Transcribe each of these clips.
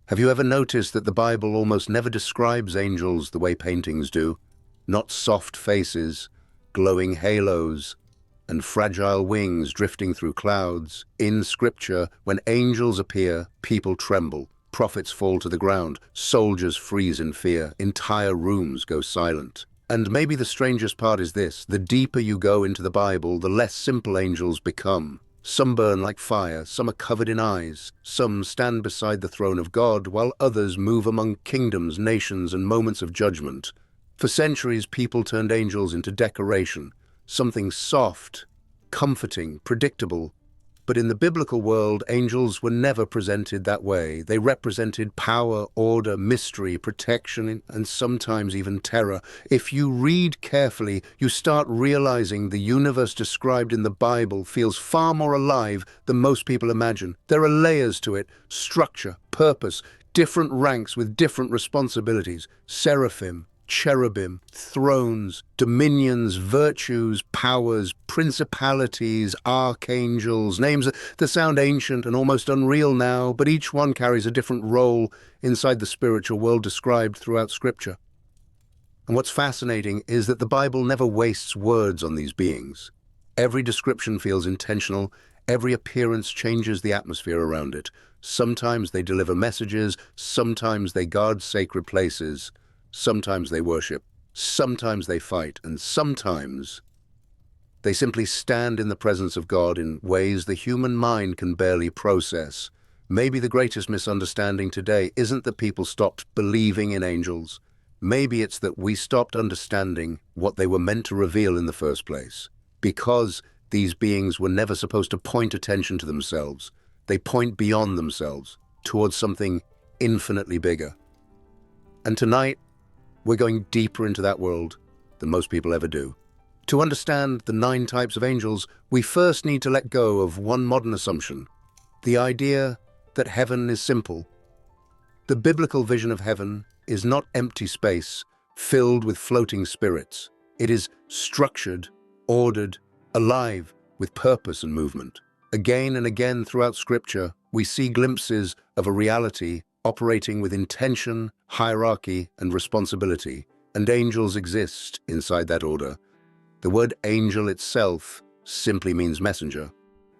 Have you ever noticed that the Bible almost never describes angels the way paintings do? Not soft faces, glowing halos, and fragile wings drifting through clouds. In Scripture, when angels appear, people tremble, prophets fall to the ground, soldiers freeze in fear, entire rooms go silent. And maybe the strangest part is this: the deeper you go into the Bible, the less simple angels become. Some burn like fire, some are covered in eyes, some stand beside the throne of God, while others move among kingdoms, nations, and moments of judgment. For centuries, people turned angels into decoration, something soft, comforting, predictable. But in the biblical world, angels were never presented that way. They represented power, order, mystery, protection, and sometimes even terror. If you read carefully, you start realizing the universe described in the Bible feels far more alive than most people imagine. There are layers to it: structure, purpose, different ranks with different responsibilities. Seraphim, cherubim, thrones, dominions, virtues, powers, principalities, archangels, names that sound ancient and almost unreal now, but each one carries a different role inside the spiritual world described throughout Scripture. And what's fascinating is that the Bible never wastes words on these beings. Every description feels intentional, every appearance changes the atmosphere around it. Sometimes they deliver messages, sometimes they guard sacred places. Sometimes they worship, sometimes they fight, and sometimes they simply stand in the presence of God in ways the human mind can barely process. Maybe the greatest misunderstanding today isn't that people stopped believing in angels. Maybe it's that we stopped understanding what they were meant to reveal in the first place. Because these beings were never supposed to point attention to themselves, they point beyond themselves, towards something infinitely bigger. And tonight, we're going deeper into that world than most people ever do. To understand the 9 types of angels, we first need to let go of one modern assumption: the idea that heaven is simple. The biblical vision of heaven is not empty space filled with floating spirits. It is structured, ordered, alive, with purpose and movement. Again and again throughout Scripture, we see glimpses of a reality operating with intention, hierarchy, and responsibility, and angels exist inside that order. The word angel itself simply means messenger,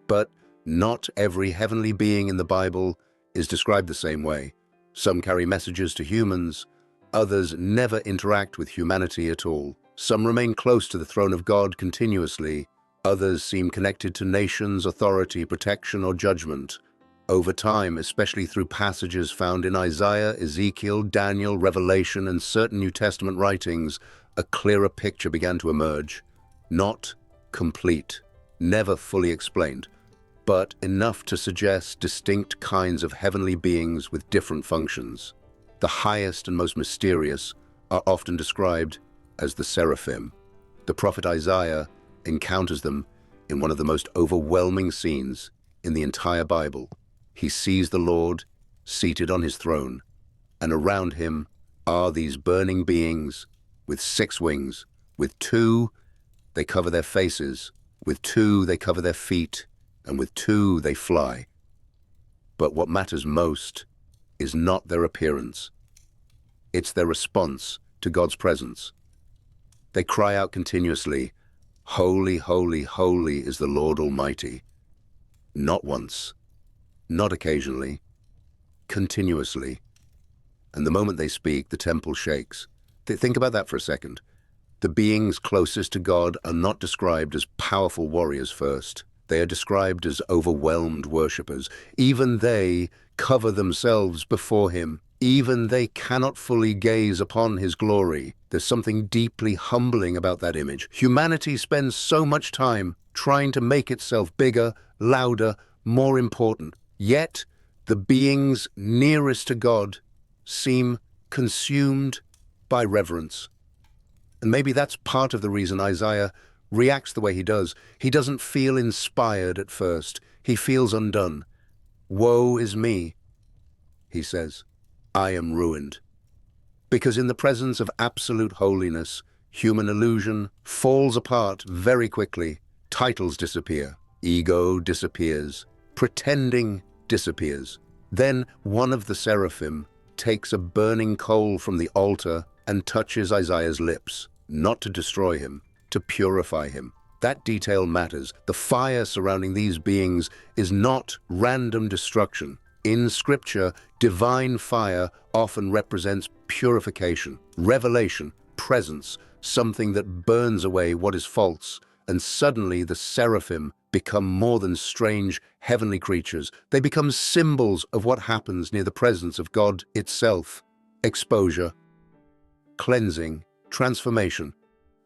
but not every heavenly being in the Bible is described the same way. Some carry messages to humans, others never interact with humanity at all. Some remain close to the throne of God continuously, others seem connected to nations, authority, protection, or judgment. Over time, especially through passages found in Isaiah, Ezekiel, Daniel, Revelation, and certain New Testament writings, a clearer picture began to emerge. Not complete, never fully explained, but enough to suggest distinct kinds of heavenly beings with different functions. The highest and most mysterious are often described as the seraphim. The prophet Isaiah encounters them in one of the most overwhelming scenes in the entire Bible. He sees the Lord seated on his throne, and around him are these burning beings with 6 wings. With 2, they cover their faces, with 2, they cover their feet, and with 2, they fly. But what matters most is not their appearance. It's their response to God's presence. They cry out continuously, "Holy, holy, holy is the Lord Almighty." Not once, not occasionally, continuously. And the moment they speak, the temple shakes. Think about that for a second. The beings closest to God are not described as powerful warriors first. They are described as overwhelmed worshippers. Even they cover themselves before him. Even they cannot fully gaze upon his glory. There's something deeply humbling about that image. Humanity spends so much time trying to make itself bigger, louder, more important. Yet, the beings nearest to God seem consumed by reverence. And maybe that's part of the reason Isaiah reacts the way he does. He doesn't feel inspired at first. He feels undone. "Woe is me," he says. "I am ruined." Because in the presence of absolute holiness, human illusion falls apart very quickly. Titles disappear. Ego disappears. Pretending disappears. Then one of the seraphim takes a burning coal from the altar and touches Isaiah's lips, not to destroy him, to purify him. That detail matters. The fire surrounding these beings is not random destruction. In Scripture, divine fire often represents purification, revelation, presence, something that burns away what is false. And suddenly the seraphim become more than strange, heavenly creatures. They become symbols of what happens near the presence of God itself. Exposure, cleansing, transformation.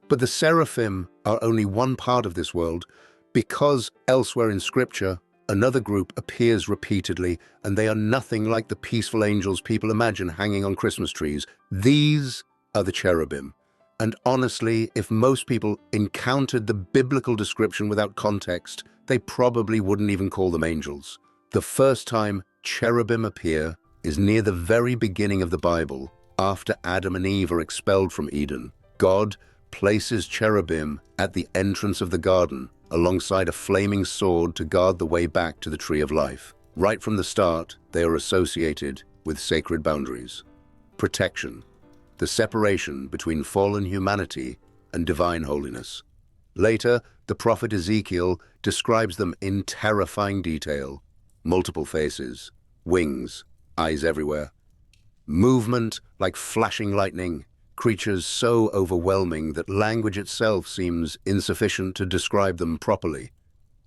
But the seraphim are only one part of this world, because elsewhere in Scripture, another group appears repeatedly, and they are nothing like the peaceful angels people imagine hanging on Christmas trees. These are the cherubim. And honestly, if most people encountered the biblical description without context, they probably wouldn't even call them angels. The first time cherubim appear is near the very beginning of the Bible, after Adam and Eve are expelled from Eden. God places cherubim at the entrance of the garden, alongside a flaming sword to guard the way back to the tree of life. Right from the start, they are associated with sacred boundaries. Protection, the separation between fallen humanity and divine holiness. Later, the prophet Ezekiel describes them in terrifying detail. Multiple faces, wings, eyes everywhere. Movement like flashing lightning, creatures so overwhelming that language itself seems insufficient to describe them properly.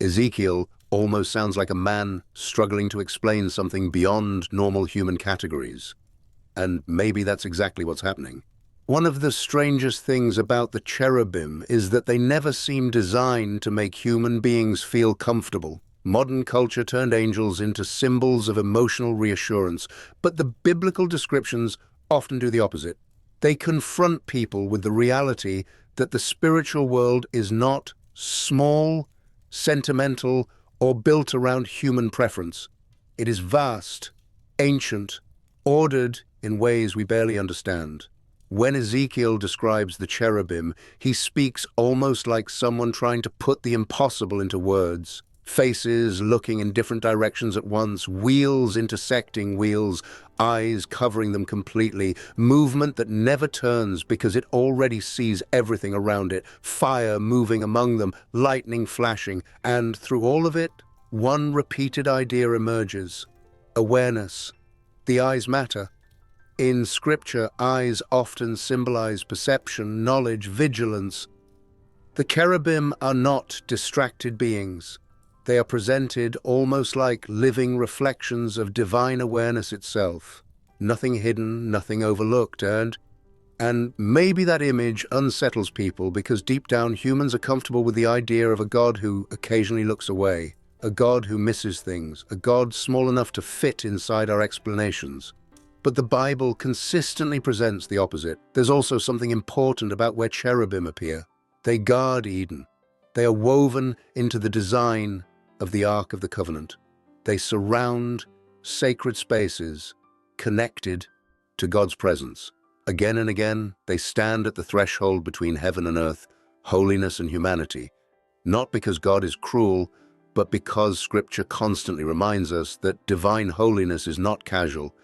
Ezekiel almost sounds like a man struggling to explain something beyond normal human categories. And maybe that's exactly what's happening. One of the strangest things about the cherubim is that they never seem designed to make human beings feel comfortable. Modern culture turned angels into symbols of emotional reassurance, but the biblical descriptions often do the opposite. They confront people with the reality that the spiritual world is not small, sentimental, or built around human preference. It is vast, ancient, ordered in ways we barely understand. When Ezekiel describes the cherubim, he speaks almost like someone trying to put the impossible into words. Faces looking in different directions at once, wheels intersecting wheels, eyes covering them completely, movement that never turns because it already sees everything around it, fire moving among them, lightning flashing, and through all of it, one repeated idea emerges: awareness. The eyes matter. In Scripture, eyes often symbolize perception, knowledge, vigilance. The cherubim are not distracted beings. They are presented almost like living reflections of divine awareness itself. Nothing hidden, nothing overlooked, and maybe that image unsettles people because deep down humans are comfortable with the idea of a God who occasionally looks away, a God who misses things, a God small enough to fit inside our explanations. But the Bible consistently presents the opposite. There's also something important about where cherubim appear. They guard Eden. They are woven into the design of the Ark of the Covenant. They surround sacred spaces connected to God's presence. Again and again, they stand at the threshold between heaven and earth, holiness and humanity, not because God is cruel, but because Scripture constantly reminds us that divine holiness is not casual.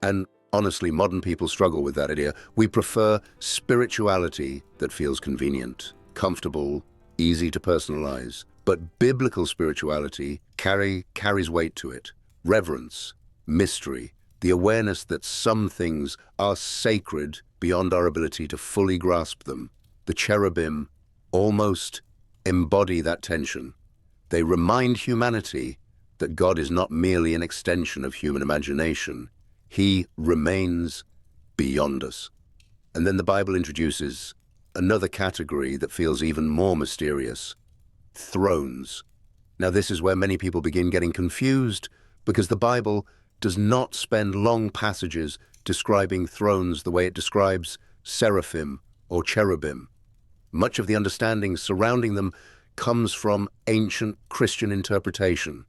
And honestly, modern people struggle with that idea. We prefer spirituality that feels convenient, comfortable, easy to personalize. But biblical spirituality carries weight to it. Reverence, mystery, the awareness that some things are sacred beyond our ability to fully grasp them. The cherubim almost embody that tension. They remind humanity that God is not merely an extension of human imagination. He remains beyond us. And then the Bible introduces another category that feels even more mysterious: thrones. Now, this is where many people begin getting confused because the Bible does not spend long passages describing thrones the way it describes seraphim or cherubim. Much of the understanding surrounding them comes from ancient Christian interpretation,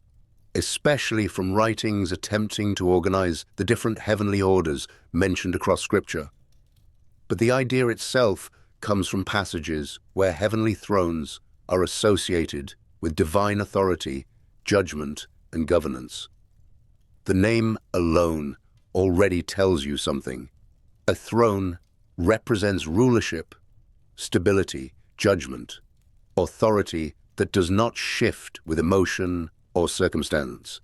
especially from writings attempting to organize the different heavenly orders mentioned across Scripture. But the idea itself comes from passages where heavenly thrones are associated with divine authority, judgment, and governance. The name alone already tells you something. A throne represents rulership, stability, judgment, authority that does not shift with emotion or circumstance.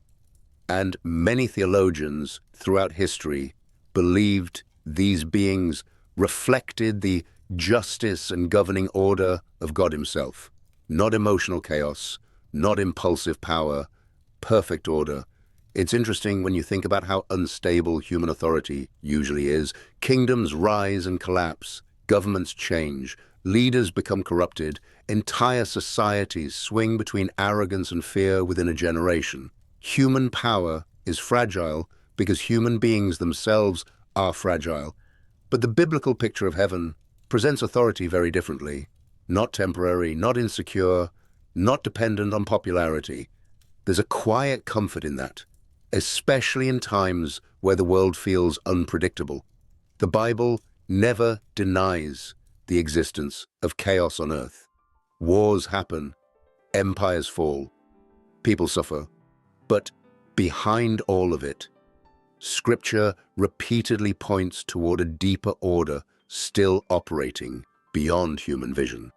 And many theologians throughout history believed these beings reflected the justice and governing order of God himself. Not emotional chaos, not impulsive power, perfect order. It's interesting when you think about how unstable human authority usually is. Kingdoms rise and collapse, governments change, leaders become corrupted, entire societies swing between arrogance and fear within a generation. Human power is fragile because human beings themselves are fragile. But the biblical picture of heaven presents authority very differently. Not temporary, not insecure, not dependent on popularity. There's a quiet comfort in that, especially in times where the world feels unpredictable. The Bible never denies the existence of chaos on earth. Wars happen, empires fall, people suffer. But behind all of it, Scripture repeatedly points toward a deeper order still operating beyond human vision.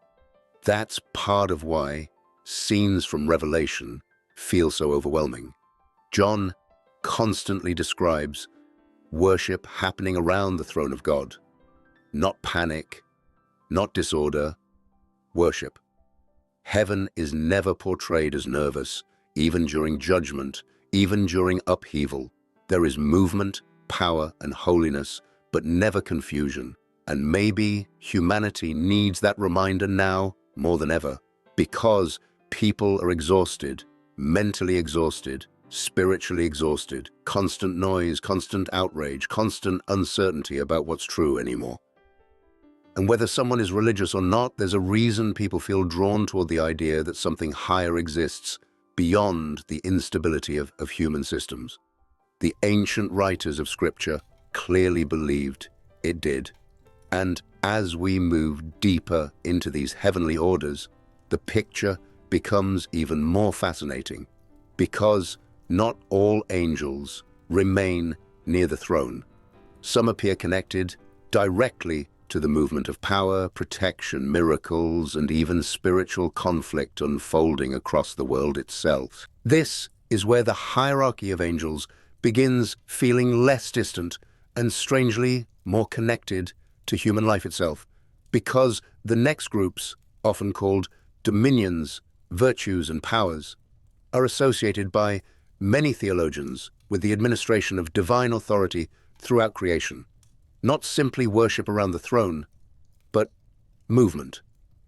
That's part of why scenes from Revelation feel so overwhelming. John constantly describes worship happening around the throne of God. Not panic, not disorder, worship. Heaven is never portrayed as nervous, even during judgment, even during upheaval. There is movement, power, and holiness, but never confusion. And maybe humanity needs that reminder now more than ever, because people are exhausted, mentally exhausted, spiritually exhausted, constant noise, constant outrage, constant uncertainty about what's true anymore. And whether someone is religious or not, there's a reason people feel drawn toward the idea that something higher exists beyond the instability of human systems. The ancient writers of Scripture clearly believed it did. And as we move deeper into these heavenly orders, the picture becomes even more fascinating, because not all angels remain near the throne. Some appear connected directly to the movement of power, protection, miracles, and even spiritual conflict unfolding across the world itself. This is where the hierarchy of angels begins feeling less distant and strangely more connected to human life itself, because the next groups, often called dominions, virtues, and powers, are associated by many theologians with the administration of divine authority throughout creation. Not simply worship around the throne, but movement,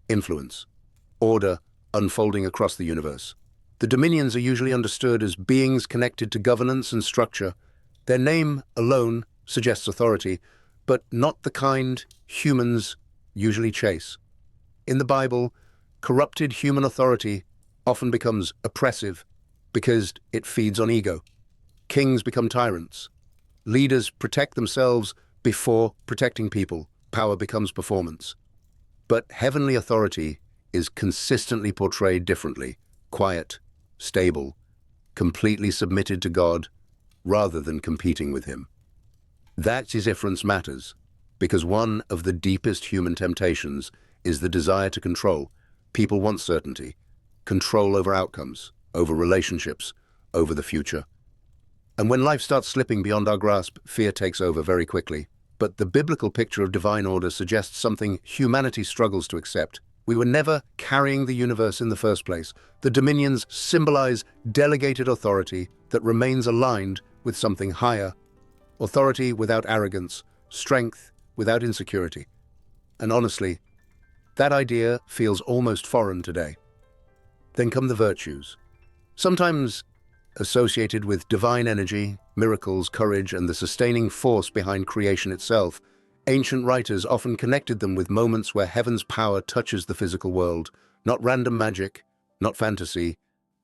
influence, order unfolding across the universe. The dominions are usually understood as beings connected to governance and structure. Their name alone suggests authority, but not the kind humans usually chase. In the Bible, corrupted human authority often becomes oppressive because it feeds on ego. Kings become tyrants. Leaders protect themselves before protecting people. Power becomes performance. But heavenly authority is consistently portrayed differently: quiet, stable, completely submitted to God rather than competing with him. That difference matters, because one of the deepest human temptations is the desire to control. People want certainty, control over outcomes, over relationships, over the future. And when life starts slipping beyond our grasp, fear takes over very quickly. But the biblical picture of divine order suggests something humanity struggles to accept. We were never carrying the universe in the first place. The dominions symbolize delegated authority that remains aligned with something higher. Authority without arrogance, strength without insecurity. And honestly, that idea feels almost foreign today. Then come the virtues. Sometimes associated with divine energy, miracles, courage, and the sustaining force behind creation itself, ancient writers often connected them with moments where heaven's power touches the physical world. Not random magic, not fantasy,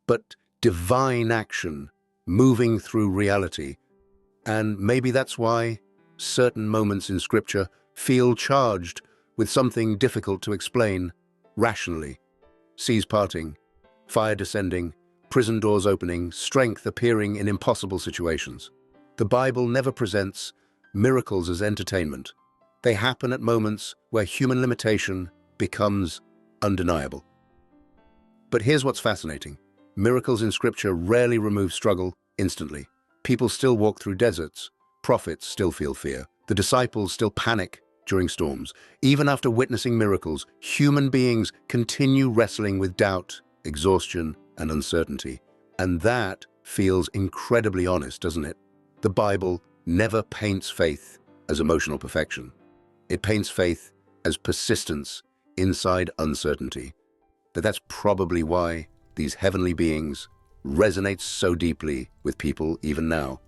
but divine action moving through reality. And maybe that's why certain moments in Scripture feel charged with something difficult to explain rationally. Seas parting, fire descending, prison doors opening, strength appearing in impossible situations. The Bible never presents miracles as entertainment. They happen at moments where human limitation becomes undeniable. But here's what's fascinating. Miracles in Scripture rarely remove struggle instantly. People still walk through deserts. Prophets still feel fear. The disciples still panic during storms. Even after witnessing miracles, human beings continue wrestling with doubt, exhaustion, and uncertainty. And that feels incredibly honest, doesn't it? The Bible never paints faith as emotional perfection. It paints faith as persistence inside uncertainty. But that's probably why these heavenly beings resonate so deeply with people even now.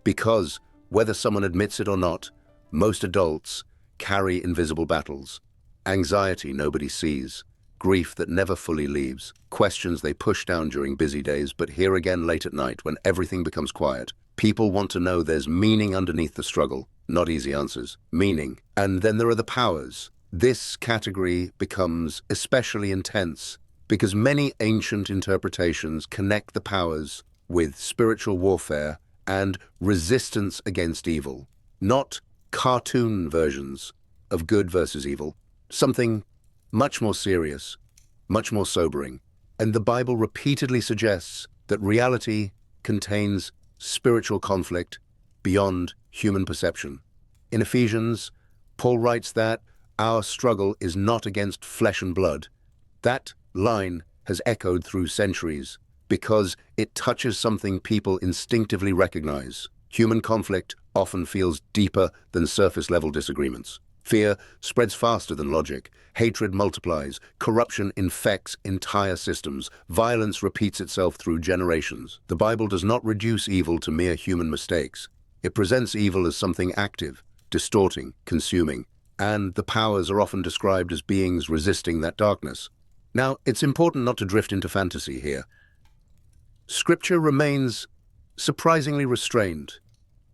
Because, whether someone admits it or not, most adults carry invisible battles. Anxiety nobody sees, grief that never fully leaves, questions they push down during busy days but hear again late at night when everything becomes quiet. People want to know there's meaning underneath the struggle, not easy answers. Meaning. And then there are the powers. This category becomes especially intense because many ancient interpretations connect the powers with spiritual warfare and resistance against evil, not cartoon versions of good versus evil, something much more serious, much more sobering. And the Bible repeatedly suggests that reality contains spiritual conflict beyond human perception. In Ephesians, Paul writes that our struggle is not against flesh and blood. That line has echoed through centuries because it touches something people instinctively recognize. Human conflict often feels deeper than surface-level disagreements. Fear spreads faster than logic. Hatred multiplies. Corruption infects entire systems. Violence repeats itself through generations. The Bible does not reduce evil to mere human mistakes. It presents evil as something active, distorting, consuming, and the powers are often described as beings resisting that darkness. Now, it's important not to drift into fantasy here. Scripture remains surprisingly restrained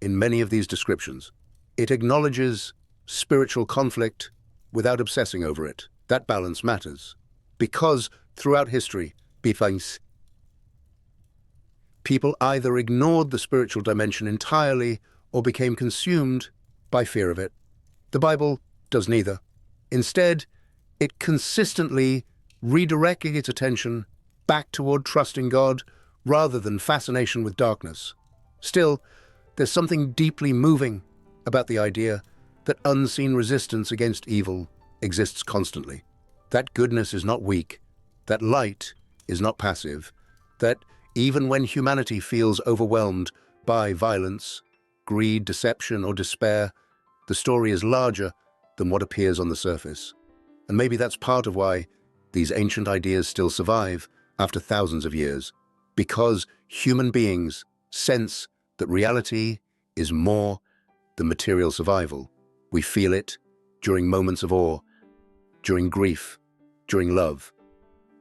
in many of these descriptions. It acknowledges spiritual conflict without obsessing over it. That balance matters, because throughout history, people either ignored the spiritual dimension entirely or became consumed by fear of it. The Bible does neither. Instead, it consistently redirecting its attention back toward trusting God rather than fascination with darkness. Still, there's something deeply moving about the idea that unseen resistance against evil exists constantly. That goodness is not weak, that light is not passive, that even when humanity feels overwhelmed by violence, greed, deception, or despair, the story is larger than what appears on the surface. And maybe that's part of why these ancient ideas still survive after thousands of years, because human beings sense that reality is more than material survival. We feel it during moments of awe, during grief, during love,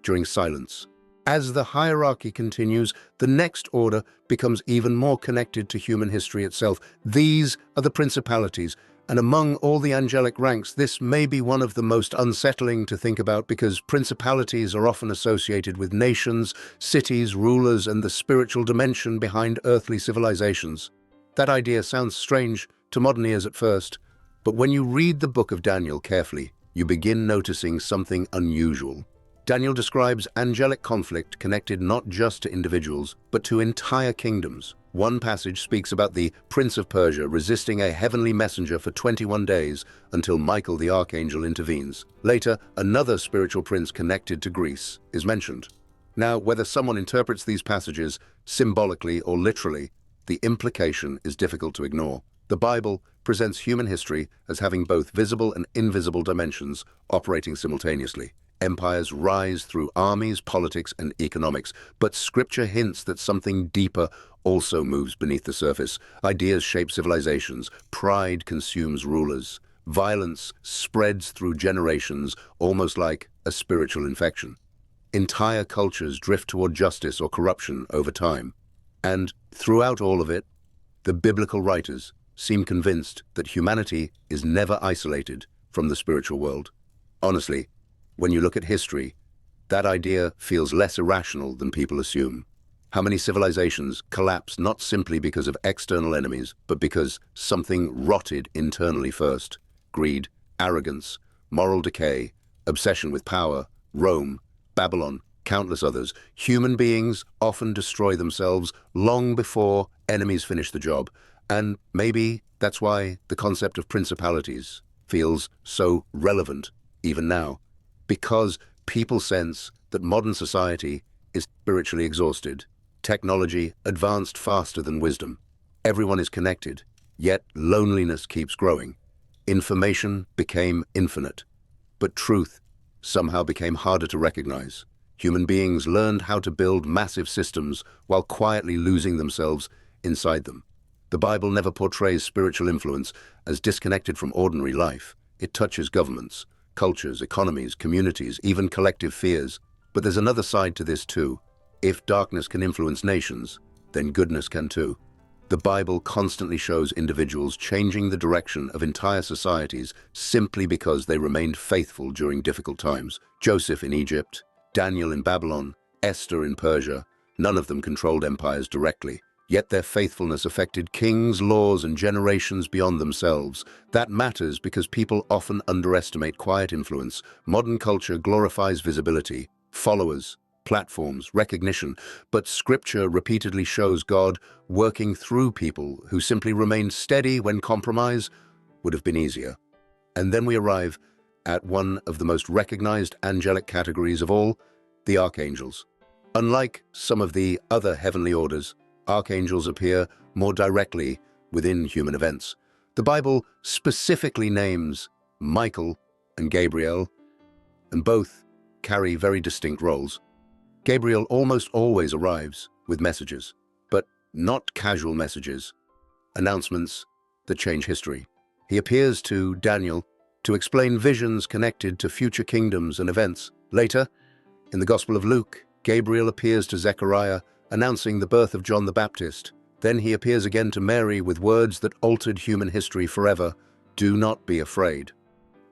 during silence. As the hierarchy continues, the next order becomes even more connected to human history itself. These are the principalities, and among all the angelic ranks, this may be one of the most unsettling to think about because principalities are often associated with nations, cities, rulers, and the spiritual dimension behind earthly civilizations. That idea sounds strange to modern ears at first, but when you read the book of Daniel carefully, you begin noticing something unusual. Daniel describes angelic conflict connected not just to individuals, but to entire kingdoms. One passage speaks about the Prince of Persia resisting a heavenly messenger for 21 days until Michael the Archangel intervenes. Later, another spiritual prince connected to Greece is mentioned. Now, whether someone interprets these passages symbolically or literally, the implication is difficult to ignore. The Bible presents human history as having both visible and invisible dimensions operating simultaneously. Empires rise through armies, politics, and economics, but Scripture hints that something deeper also moves beneath the surface. Ideas shape civilizations, pride consumes rulers, violence spreads through generations, almost like a spiritual infection. Entire cultures drift toward justice or corruption over time. And throughout all of it, the biblical writers seem convinced that humanity is never isolated from the spiritual world. Honestly, when you look at history, that idea feels less irrational than people assume. How many civilizations collapse not simply because of external enemies, but because something rotted internally first? Greed, arrogance, moral decay, obsession with power, Rome, Babylon, countless others. Human beings often destroy themselves long before enemies finish the job. And maybe that's why the concept of principalities feels so relevant even now. Because people sense that modern society is spiritually exhausted. Technology advanced faster than wisdom. Everyone is connected, yet loneliness keeps growing. Information became infinite, but truth somehow became harder to recognize. Human beings learned how to build massive systems while quietly losing themselves inside them. The Bible never portrays spiritual influence as disconnected from ordinary life. It touches governments, cultures, economies, communities, even collective fears. But there's another side to this too. If darkness can influence nations, then goodness can too. The Bible constantly shows individuals changing the direction of entire societies simply because they remained faithful during difficult times. Joseph in Egypt, Daniel in Babylon, Esther in Persia, none of them controlled empires directly. Yet their faithfulness affected kings, laws, and generations beyond themselves. That matters because people often underestimate quiet influence. Modern culture glorifies visibility, followers, platforms, recognition, but Scripture repeatedly shows God working through people who simply remained steady when compromise would have been easier. And then we arrive at one of the most recognized angelic categories of all, the archangels. Unlike some of the other heavenly orders, archangels appear more directly within human events. The Bible specifically names Michael and Gabriel, and both carry very distinct roles. Gabriel almost always arrives with messages, but not casual messages, announcements that change history. He appears to Daniel to explain visions connected to future kingdoms and events. Later, in the Gospel of Luke, Gabriel appears to Zechariah, announcing the birth of John the Baptist. Then he appears again to Mary with words that altered human history forever. Do not be afraid.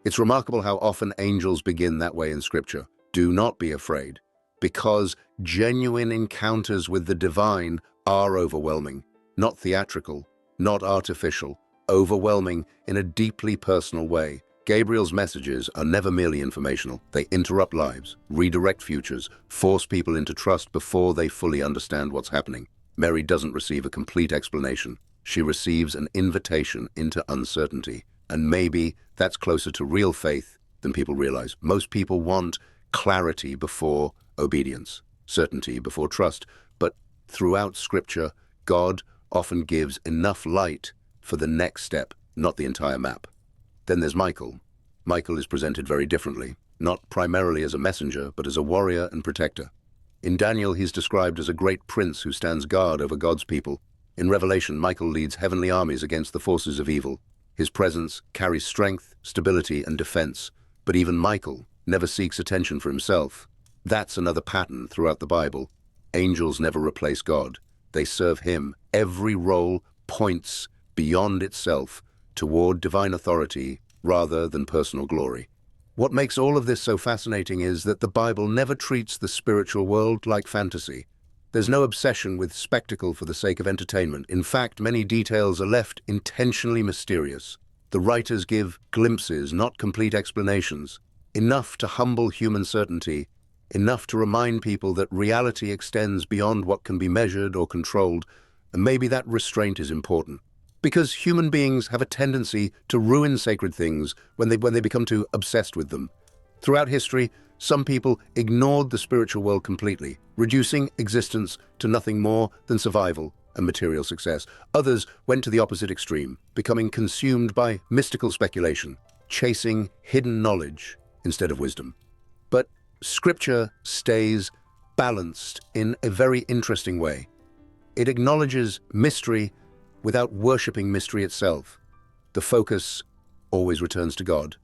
It's remarkable how often angels begin that way in Scripture. Do not be afraid. Because genuine encounters with the divine are overwhelming, not theatrical, not artificial, overwhelming in a deeply personal way. Gabriel's messages are never merely informational. They interrupt lives, redirect futures, force people into trust before they fully understand what's happening. Mary doesn't receive a complete explanation. She receives an invitation into uncertainty. And maybe that's closer to real faith than people realize. Most people want clarity before obedience, certainty before trust. But throughout Scripture, God often gives enough light for the next step, not the entire map. Then there's Michael. Michael is presented very differently, not primarily as a messenger, but as a warrior and protector. In Daniel, he's described as a great prince who stands guard over God's people. In Revelation, Michael leads heavenly armies against the forces of evil. His presence carries strength, stability, and defense. But even Michael never seeks attention for himself. That's another pattern throughout the Bible. Angels never replace God. They serve him. Every role points beyond itself toward divine authority rather than personal glory. What makes all of this so fascinating is that the Bible never treats the spiritual world like fantasy. There's no obsession with spectacle for the sake of entertainment. In fact, many details are left intentionally mysterious. The writers give glimpses, not complete explanations, enough to humble human certainty, enough to remind people that reality extends beyond what can be measured or controlled, and maybe that restraint is important. Because human beings have a tendency to ruin sacred things when they become too obsessed with them. Throughout history, some people ignored the spiritual world completely, reducing existence to nothing more than survival and material success. Others went to the opposite extreme, becoming consumed by mystical speculation, chasing hidden knowledge instead of wisdom. But Scripture stays balanced in a very interesting way. It acknowledges mystery without worshipping mystery itself. The focus always returns to God.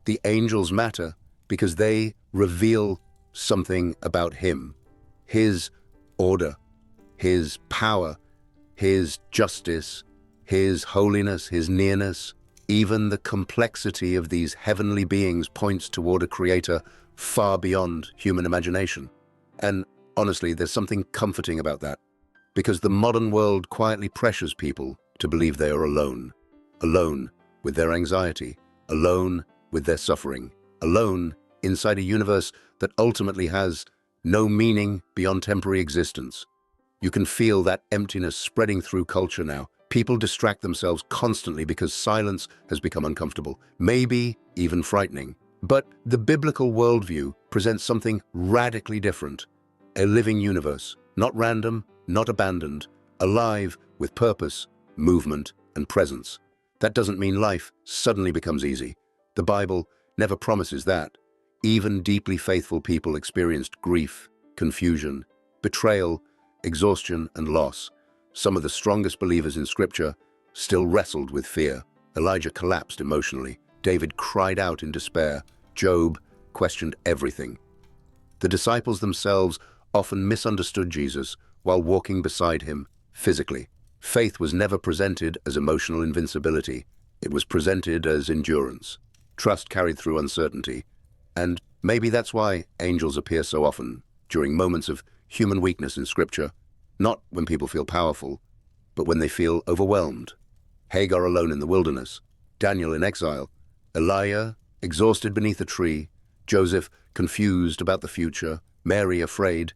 The angels matter because they reveal something about Him, His order, His power, His justice, His holiness, His nearness. Even the complexity of these heavenly beings points toward a creator far beyond human imagination. And Honestly, there's something comforting about that, because the modern world quietly pressures people to believe they are alone. Alone with their anxiety, alone with their suffering, alone inside a universe that ultimately has no meaning beyond temporary existence. You can feel that emptiness spreading through culture now. People distract themselves constantly because silence has become uncomfortable, maybe even frightening. But the biblical worldview presents something radically different. A living universe, not random, not abandoned, alive with purpose, movement, and presence. That doesn't mean life suddenly becomes easy. The Bible never promises that. Even deeply faithful people experienced grief, confusion, betrayal, exhaustion, and loss. Some of the strongest believers in Scripture still wrestled with fear. Elijah collapsed emotionally. David cried out in despair. Job questioned everything. The disciples themselves often misunderstood Jesus while walking beside him physically. Faith was never presented as emotional invincibility. It was presented as endurance. Trust carried through uncertainty. And maybe that's why angels appear so often during moments of human weakness in Scripture, not when people feel powerful, but when they feel overwhelmed. Hagar alone in the wilderness, Daniel in exile, Elijah exhausted beneath a tree, Joseph confused about the future, Mary afraid,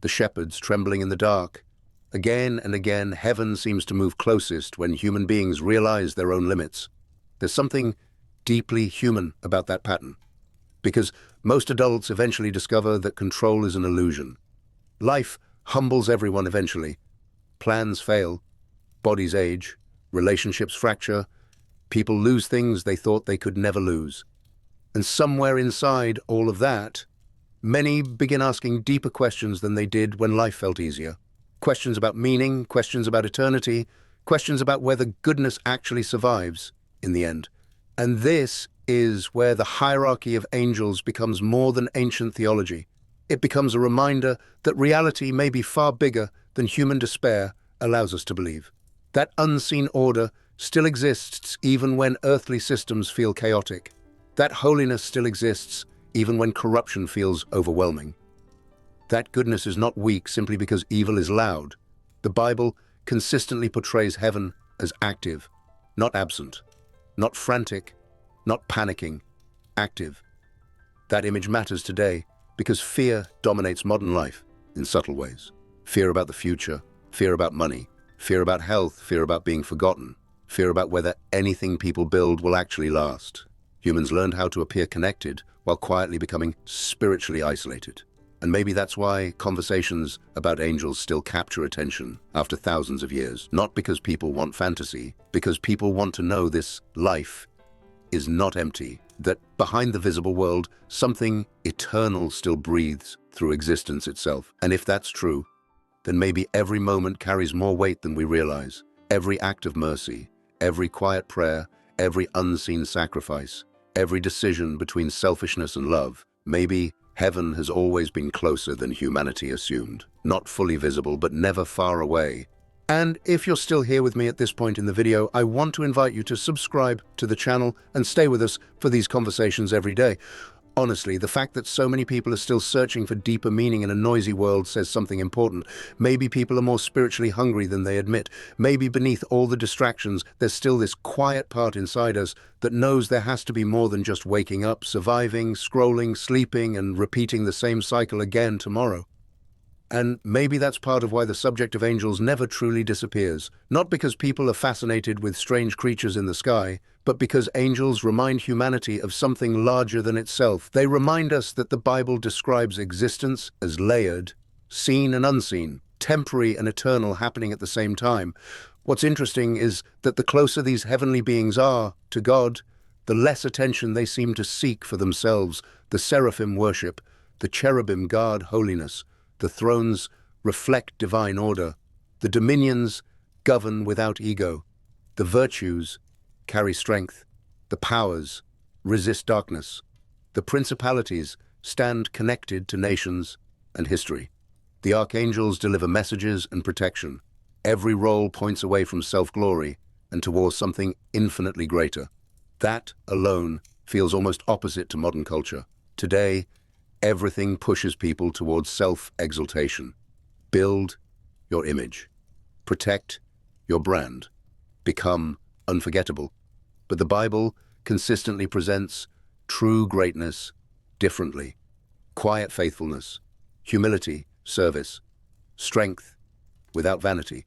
the shepherds trembling in the dark. Again and again, heaven seems to move closest when human beings realize their own limits. There's something deeply human about that pattern, because most adults eventually discover that control is an illusion. Life humbles everyone eventually. Plans fail, bodies age, relationships fracture, people lose things they thought they could never lose. And somewhere inside all of that, many begin asking deeper questions than they did when life felt easier. Questions about meaning, questions about eternity, questions about whether goodness actually survives in the end. And this is where the hierarchy of angels becomes more than ancient theology. It becomes a reminder that reality may be far bigger than human despair allows us to believe. That unseen order still exists even when earthly systems feel chaotic. That holiness still exists even when corruption feels overwhelming. That goodness is not weak simply because evil is loud. The Bible consistently portrays heaven as active, not absent, not frantic, not panicking, active. That image matters today because fear dominates modern life in subtle ways. Fear about the future, fear about money, fear about health, fear about being forgotten, fear about whether anything people build will actually last. Humans learned how to appear connected while quietly becoming spiritually isolated. And maybe that's why conversations about angels still capture attention after thousands of years. Not because people want fantasy, because people want to know this life is not empty, that behind the visible world, something eternal still breathes through existence itself. And if that's true, then maybe every moment carries more weight than we realize. Every act of mercy, every quiet prayer, every unseen sacrifice, every decision between selfishness and love. Maybe heaven has always been closer than humanity assumed. Not fully visible, but never far away. And if you're still here with me at this point in the video, I want to invite you to subscribe to the channel and stay with us for these conversations every day. Honestly, the fact that so many people are still searching for deeper meaning in a noisy world says something important. Maybe people are more spiritually hungry than they admit. Maybe beneath all the distractions, there's still this quiet part inside us that knows there has to be more than just waking up, surviving, scrolling, sleeping, and repeating the same cycle again tomorrow. And maybe that's part of why the subject of angels never truly disappears. Not because people are fascinated with strange creatures in the sky, but because angels remind humanity of something larger than itself. They remind us that the Bible describes existence as layered, seen and unseen, temporary and eternal happening at the same time. What's interesting is that the closer these heavenly beings are to God, the less attention they seem to seek for themselves. The seraphim worship, the cherubim guard holiness, the thrones reflect divine order, the dominions govern without ego, the virtues carry strength, the powers resist darkness, the principalities stand connected to nations and history. The archangels deliver messages and protection. Every role points away from self-glory and towards something infinitely greater. That alone feels almost opposite to modern culture. Today, everything pushes people towards self-exaltation. Build your image. Protect your brand. Become unforgettable. But the Bible consistently presents true greatness differently. Quiet faithfulness, humility, service, strength without vanity.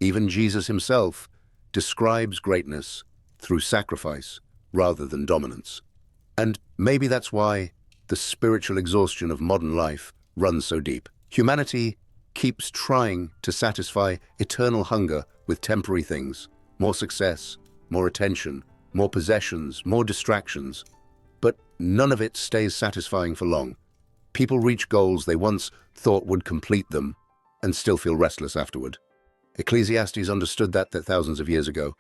Even Jesus himself describes greatness through sacrifice rather than dominance. And maybe that's why the spiritual exhaustion of modern life runs so deep. Humanity keeps trying to satisfy eternal hunger with temporary things, more success, more attention, more possessions, more distractions. But none of it stays satisfying for long. People reach goals they once thought would complete them and still feel restless afterward. Ecclesiastes understood that thousands of years ago.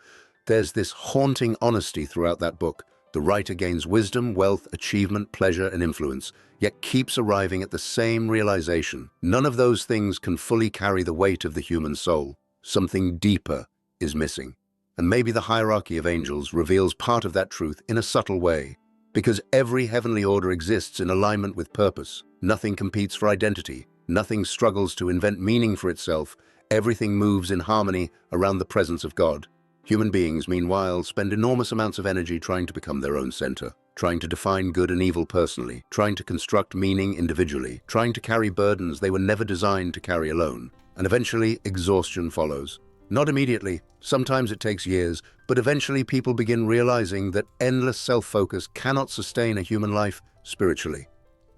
There's this haunting honesty throughout that book. The writer gains wisdom, wealth, achievement, pleasure, and influence, yet keeps arriving at the same realization. None of those things can fully carry the weight of the human soul. Something deeper is missing. And maybe the hierarchy of angels reveals part of that truth in a subtle way. Because every heavenly order exists in alignment with purpose. Nothing competes for identity. Nothing struggles to invent meaning for itself. Everything moves in harmony around the presence of God. Human beings, meanwhile, spend enormous amounts of energy trying to become their own center, trying to define good and evil personally, trying to construct meaning individually, trying to carry burdens they were never designed to carry alone. And eventually, exhaustion follows. Not immediately, sometimes it takes years, but eventually people begin realizing that endless self-focus cannot sustain a human life spiritually.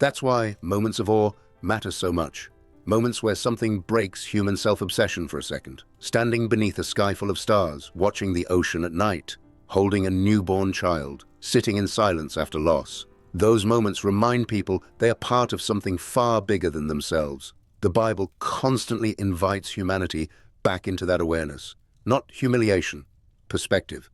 That's why moments of awe matter so much. Moments where something breaks human self-obsession for a second. Standing beneath a sky full of stars, watching the ocean at night, holding a newborn child, sitting in silence after loss. Those moments remind people they are part of something far bigger than themselves. The Bible constantly invites humanity back into that awareness. Not humiliation, perspective.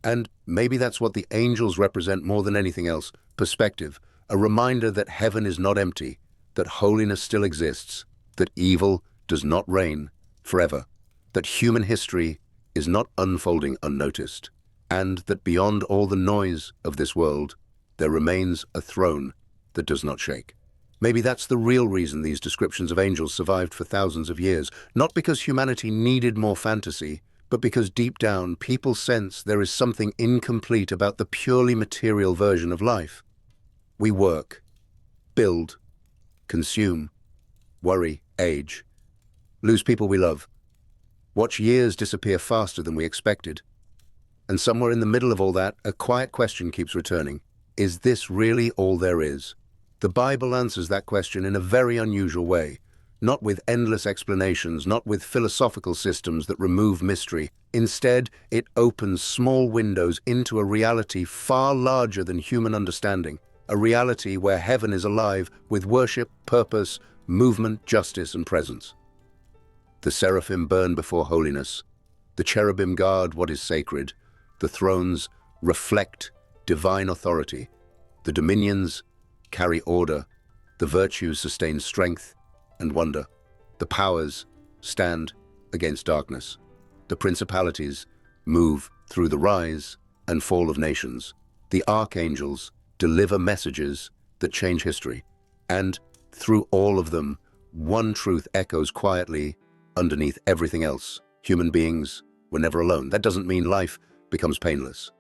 And maybe that's what the angels represent more than anything else. Perspective. A reminder that heaven is not empty, that holiness still exists, that evil does not reign forever, that human history is not unfolding unnoticed, and that beyond all the noise of this world, there remains a throne that does not shake. Maybe that's the real reason these descriptions of angels survived for thousands of years, not because humanity needed more fantasy, but because deep down people sense there is something incomplete about the purely material version of life. We work, build, consume, worry, age, lose people we love, watch years disappear faster than we expected. And somewhere in the middle of all that, a quiet question keeps returning. Is this really all there is? The Bible answers that question in a very unusual way, not with endless explanations, not with philosophical systems that remove mystery. Instead, it opens small windows into a reality far larger than human understanding, a reality where heaven is alive with worship, purpose, movement, justice, and presence. The seraphim burn before holiness. The cherubim guard what is sacred. The thrones reflect divine authority. The dominions carry order. The virtues sustain strength and wonder. The powers stand against darkness. The principalities move through the rise and fall of nations. The archangels deliver messages that change history. And through all of them, one truth echoes quietly underneath everything else. Human beings were never alone. That doesn't mean life becomes painless.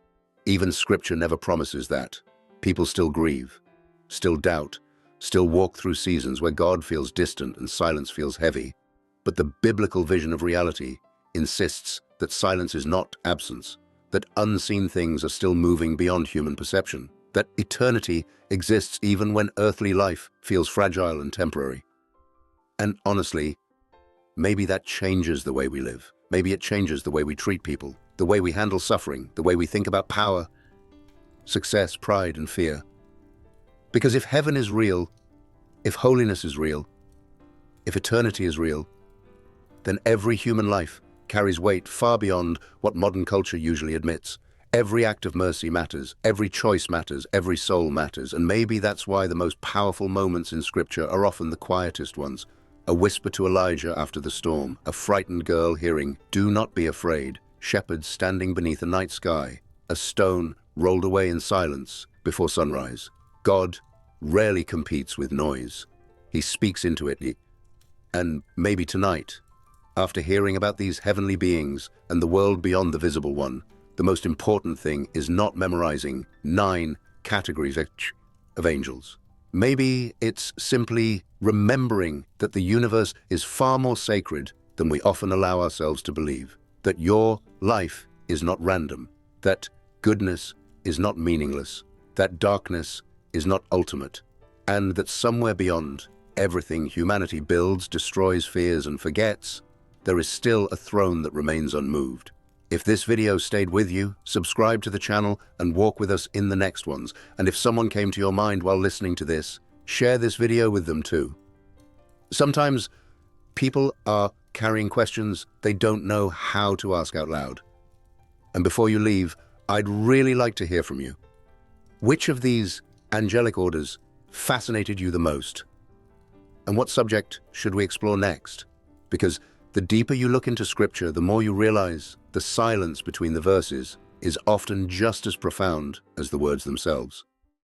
Even Scripture never promises that. People still grieve, still doubt, still walk through seasons where God feels distant and silence feels heavy. But the biblical vision of reality insists that silence is not absence, that unseen things are still moving beyond human perception, that eternity exists even when earthly life feels fragile and temporary. And honestly, maybe that changes the way we live. Maybe it changes the way we treat people, the way we handle suffering, the way we think about power, success, pride, and fear. Because if heaven is real, if holiness is real, if eternity is real, then every human life carries weight far beyond what modern culture usually admits. Every act of mercy matters, every choice matters, every soul matters, and maybe that's why the most powerful moments in Scripture are often the quietest ones. A whisper to Elijah after the storm, a frightened girl hearing, "Do not be afraid," shepherds standing beneath a night sky, a stone rolled away in silence before sunrise. God rarely competes with noise. He speaks into it. And maybe tonight, after hearing about these heavenly beings and the world beyond the visible one, the most important thing is not memorizing 9 categories of angels. Maybe it's simply remembering that the universe is far more sacred than we often allow ourselves to believe, that your life is not random, that goodness is not meaningless, that darkness is not ultimate, and that somewhere beyond everything humanity builds, destroys, fears, and forgets, there is still a throne that remains unmoved. If this video stayed with you, subscribe to the channel and walk with us in the next ones. And if someone came to your mind while listening to this, share this video with them too. Sometimes people are carrying questions they don't know how to ask out loud. And before you leave, I'd really like to hear from you. Which of these angelic orders fascinated you the most? And what subject should we explore next? Because the deeper you look into Scripture, the more you realize the silence between the verses is often just as profound as the words themselves.